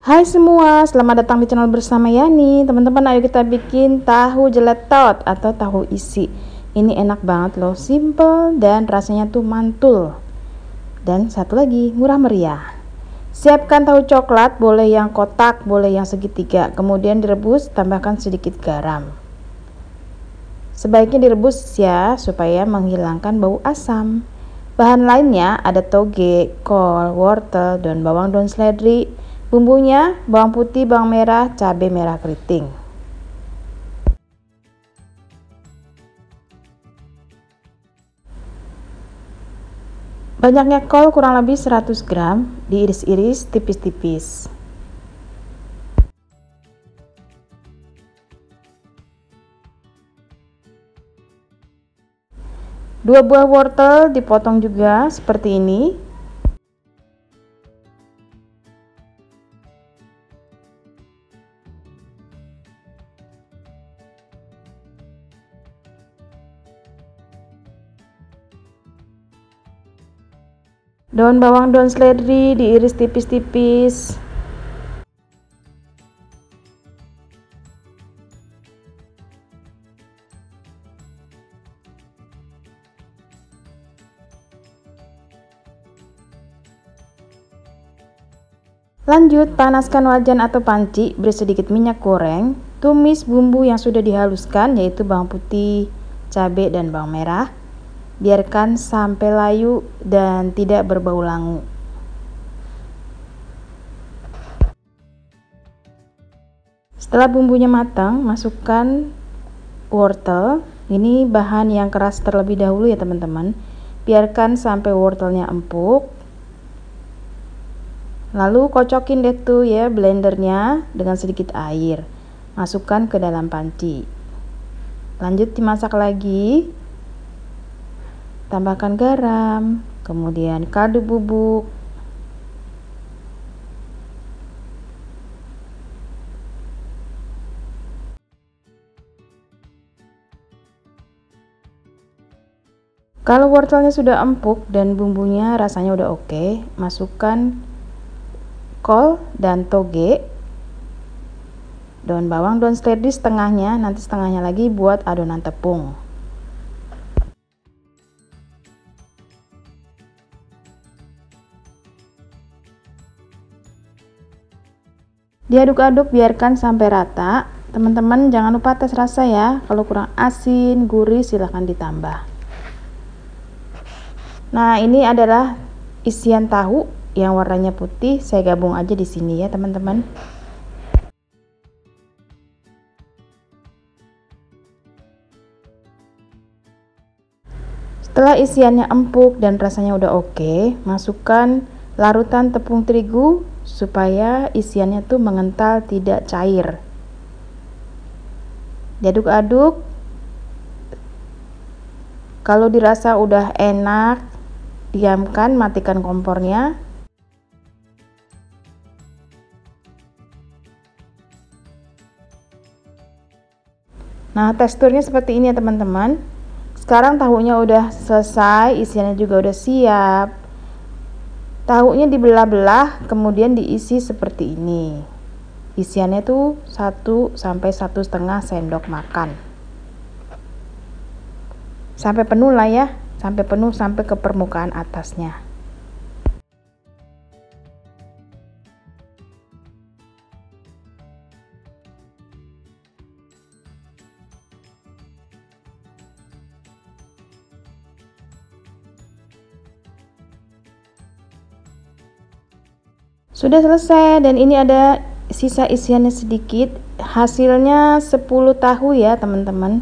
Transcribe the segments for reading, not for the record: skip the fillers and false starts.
Hai semua, selamat datang di channel bersama Yani. Teman-teman, ayo kita bikin tahu jeletot atau tahu isi. Ini enak banget loh, simple dan rasanya tuh mantul. Dan satu lagi, murah meriah. Siapkan tahu coklat, boleh yang kotak, boleh yang segitiga. Kemudian direbus, tambahkan sedikit garam. Sebaiknya direbus ya, supaya menghilangkan bau asam. Bahan lainnya ada toge, kol, wortel, daun bawang, daun seledri. Bumbunya bawang putih, bawang merah, cabai merah keriting. Banyaknya kol kurang lebih 100 gram, diiris-iris tipis-tipis. Dua buah wortel dipotong juga seperti ini. Daun bawang, daun seledri diiris tipis-tipis. Lanjut, panaskan wajan atau panci, beri sedikit minyak goreng, tumis bumbu yang sudah dihaluskan yaitu bawang putih, cabai, dan bawang merah. Biarkan sampai layu dan tidak berbau langu. Setelah bumbunya matang, masukkan wortel. Ini bahan yang keras terlebih dahulu ya teman-teman. Biarkan sampai wortelnya empuk. Lalu kocokin deh tuh ya blendernya dengan sedikit air. Masukkan ke dalam panci. Lanjut dimasak lagi. Tambahkan garam, kemudian kaldu bubuk, kalau wortelnya sudah empuk dan bumbunya rasanya udah oke, masukkan kol dan toge, daun bawang, daun seledri setengahnya, nanti setengahnya lagi buat adonan tepung. Diaduk-aduk biarkan sampai rata. Teman-teman jangan lupa tes rasa ya. Kalau kurang asin, gurih silahkan ditambah. Nah, ini adalah isian tahu yang warnanya putih. Saya gabung aja di sini ya, teman-teman. Setelah isiannya empuk dan rasanya udah oke, masukkan larutan tepung terigu supaya isiannya tuh mengental, tidak cair. Diaduk-aduk. Kalau dirasa udah enak, diamkan, matikan kompornya. Nah, teksturnya seperti ini ya teman-teman. Sekarang tahunya udah selesai, isiannya juga udah siap. Tahunya dibelah-belah, kemudian diisi seperti ini. Isiannya tuh 1 sampai 1,5 sendok makan. Sampai penuh lah ya, sampai penuh sampai ke permukaan atasnya. Sudah selesai dan ini ada sisa isiannya sedikit. Hasilnya 10 tahu ya teman-teman.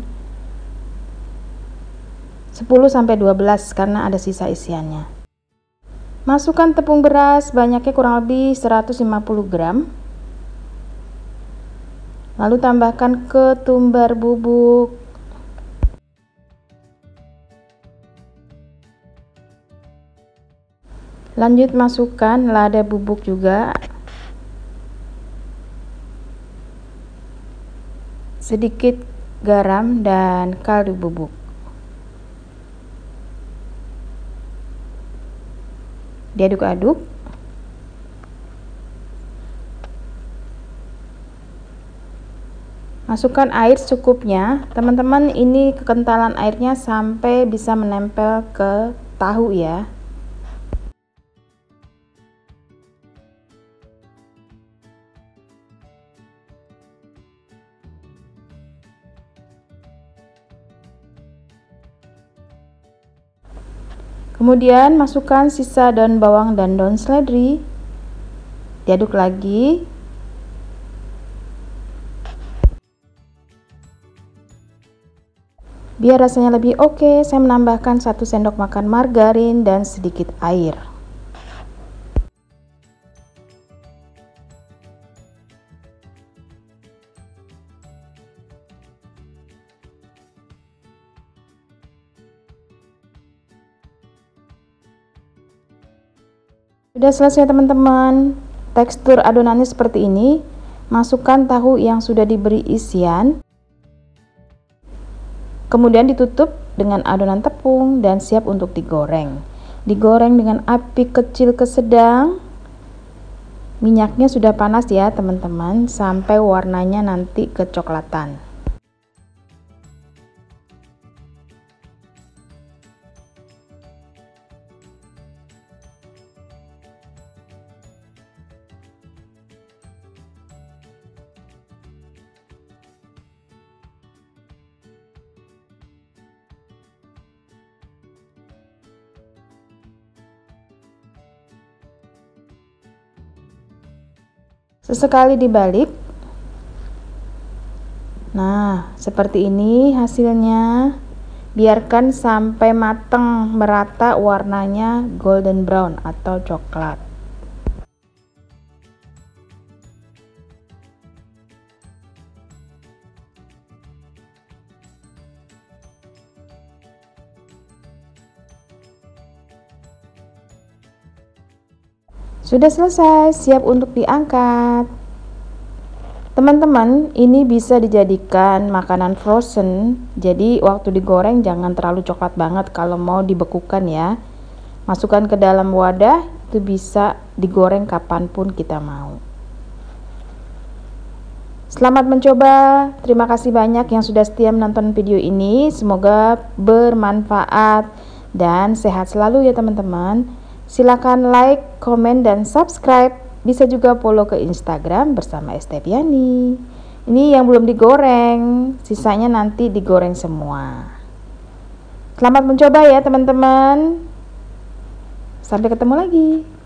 10 sampai 12 karena ada sisa isiannya. Masukkan tepung beras, banyaknya kurang lebih 150 gram. Lalu tambahkan ketumbar bubuk. Lanjut masukkan lada bubuk juga. Sedikit garam dan kaldu bubuk. Diaduk-aduk. Masukkan air secukupnya. Teman-teman, ini kekentalan airnya sampai bisa menempel ke tahu ya. Kemudian masukkan sisa daun bawang dan daun seledri. Diaduk lagi. Biar rasanya lebih oke, saya menambahkan 1 sendok makan margarin dan sedikit air. Sudah selesai teman-teman. Tekstur adonannya seperti ini. Masukkan tahu yang sudah diberi isian. Kemudian ditutup dengan adonan tepung dan siap untuk digoreng. Digoreng dengan api kecil ke sedang. Minyaknya sudah panas ya teman-teman, sampai warnanya nanti kecoklatan. Sesekali dibalik. Nah, seperti ini hasilnya. Biarkan sampai matang merata warnanya golden brown atau coklat. Sudah selesai, siap untuk diangkat. Teman-teman, ini bisa dijadikan makanan frozen. Jadi waktu digoreng jangan terlalu coklat banget kalau mau dibekukan ya. Masukkan ke dalam wadah, itu bisa digoreng kapanpun kita mau. Selamat mencoba. Terima kasih banyak yang sudah setia menonton video ini. Semoga bermanfaat dan sehat selalu ya teman-teman. Silakan like, komen, dan subscribe. Bisa juga follow ke Instagram bersama Esteviani. Ini yang belum digoreng, sisanya nanti digoreng semua. Selamat mencoba ya teman-teman. Sampai ketemu lagi.